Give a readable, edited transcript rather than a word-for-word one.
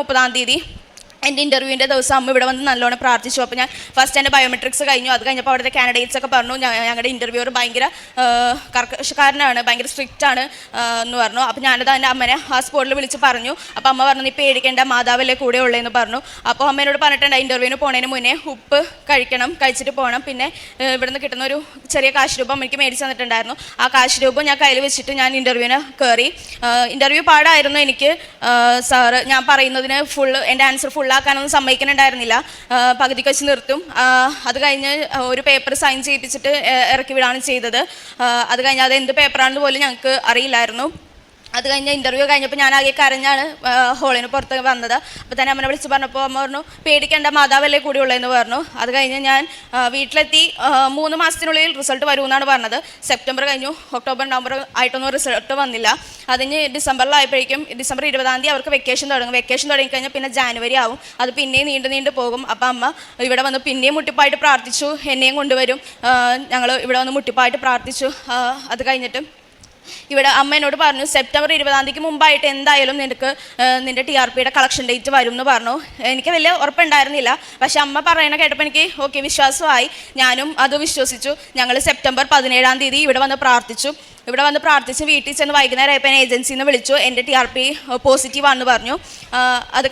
30-ാം തീയതി എൻ്റെ ഇൻ്റർവ്യൂവിൻ്റെ ദിവസം അമ്മ ഇവിടെ വന്ന് നല്ലോണം പ്രാർത്ഥിച്ചു. അപ്പോൾ ഞാൻ ഫസ്റ്റ് എൻ്റെ ബയോമെട്രിക്സ് കഴിഞ്ഞു. അത് കഴിഞ്ഞപ്പോൾ അവിടുത്തെ കാൻഡിഡേറ്റ്സ് ഒക്കെ പറഞ്ഞു ഞങ്ങളുടെ ഇൻ്റർവ്യൂവർ ഭയങ്കര കർക്കശക്കാരനാണ്, ഭയങ്കര സ്ട്രിക്റ്റ് ആണ് എന്ന് പറഞ്ഞു. അപ്പോൾ ഞാനത് എൻ്റെ അമ്മനെ ആ സ്പോട്ടിൽ വിളിച്ച് പറഞ്ഞു. അപ്പോൾ അമ്മ പറഞ്ഞു, നീ പേടിക്കേണ്ട, മാതാവല്ലേ കൂടെ ഉള്ളതെന്ന് പറഞ്ഞു. അപ്പോൾ അമ്മേനോട് പറഞ്ഞിട്ടുണ്ട് ഇൻ്റർവ്യൂവിന് പോണതിന് മുന്നേ ഉപ്പ് കഴിക്കണം, കഴിച്ചിട്ട് പോകണം. പിന്നെ ഇവിടുന്ന് കിട്ടുന്ന ഒരു ചെറിയ കാശ് രൂപം എനിക്ക് മേടിച്ച് തന്നിട്ടുണ്ടായിരുന്നു. ആ കാശ് രൂപം ഞാൻ കയ്യിൽ വെച്ചിട്ട് ഞാൻ ഇൻ്റർവ്യൂവിന് കയറി. ഇൻ്റർവ്യൂ പാടായിരുന്നു എനിക്ക്. സാറ് ഞാൻ പറയുന്നതിന് എൻ്റെ ആൻസർ ഫുള്ളാക്കാനൊന്നും സമ്മതിക്കുന്നുണ്ടായിരുന്നില്ല. പകുതിക്ക് വെച്ച് നിർത്തും. അത് കഴിഞ്ഞ് ഒരു പേപ്പർ സൈൻ ചെയ്യിപ്പിച്ചിട്ട് ഇറക്കി വിടുകയാണ് ചെയ്തത്. അത് കഴിഞ്ഞ് അത് എന്ത് പേപ്പറാണെന്ന് പോലും ഞങ്ങൾക്ക് അറിയില്ലായിരുന്നു. അത് കഴിഞ്ഞ് ഇൻ്റർവ്യൂ കഴിഞ്ഞപ്പോൾ ഞാൻ ആകെ കരഞ്ഞാണ് ഹോളിന് പുറത്ത് വന്നത്. അപ്പോൾ തന്നെ അമ്മനെ വിളിച്ച് പറഞ്ഞപ്പോൾ അമ്മ പറഞ്ഞു, പേടിക്കേണ്ട, മാതാവല്ലേ കൂടി ഉള്ളതെന്ന് പറഞ്ഞു. അത് കഴിഞ്ഞ് ഞാൻ വീട്ടിലെത്തി. 3 മാസത്തിനുള്ളിൽ റിസൾട്ട് വരുമെന്നാണ് പറഞ്ഞത്. സെപ്റ്റംബർ കഴിഞ്ഞു, ഒക്ടോബർ നവംബർ ആയിട്ടൊന്നും റിസൾട്ട് വന്നില്ല. അതിന് ഡിസംബറിലായപ്പോഴേക്കും ഡിസംബർ 20-ാം തീയതി അവർക്ക് വെക്കേഷൻ തുടങ്ങും. വെക്കേഷൻ തുടങ്ങിക്കഴിഞ്ഞാൽ പിന്നെ ജാനുവരി ആവും. അത് പിന്നെയും നീണ്ടു പോകും. അപ്പോൾ അമ്മ ഇവിടെ വന്ന് പിന്നെയും മുട്ടിപ്പായിട്ട് പ്രാർത്ഥിച്ചു, എന്നെയും കൊണ്ടുവരും. ഞങ്ങൾ ഇവിടെ വന്ന് മുട്ടിപ്പായിട്ട് പ്രാർത്ഥിച്ചു. അത് കഴിഞ്ഞിട്ട് ഇവിടെ അമ്മ എന്നോട് പറഞ്ഞു, സെപ്റ്റംബർ 20-ാം തീയതിക്ക് മുമ്പായിട്ട് എന്തായാലും നിൻ്റെ TRPയുടെ കളക്ഷൻ ഡേറ്റ് വരും എന്ന് പറഞ്ഞു. എനിക്ക് വലിയ ഉറപ്പുണ്ടായിരുന്നില്ല. പക്ഷെ അമ്മ പറയണ കേട്ടപ്പോൾ എനിക്ക് ഓക്കെ വിശ്വാസമായി. ഞാനും അത് വിശ്വസിച്ചു. ഞങ്ങൾ സെപ്റ്റംബർ 17-ാം തീയതി ഇവിടെ വന്ന് പ്രാർത്ഥിച്ചു. വീട്ടിൽ ചെന്ന് വൈകുന്നേരം ആയപ്പോൾ എന്നെ ഏജൻസിയിൽ നിന്ന് വിളിച്ചു. എൻ്റെ TRP പോസിറ്റീവാണെന്ന് പറഞ്ഞു. അത്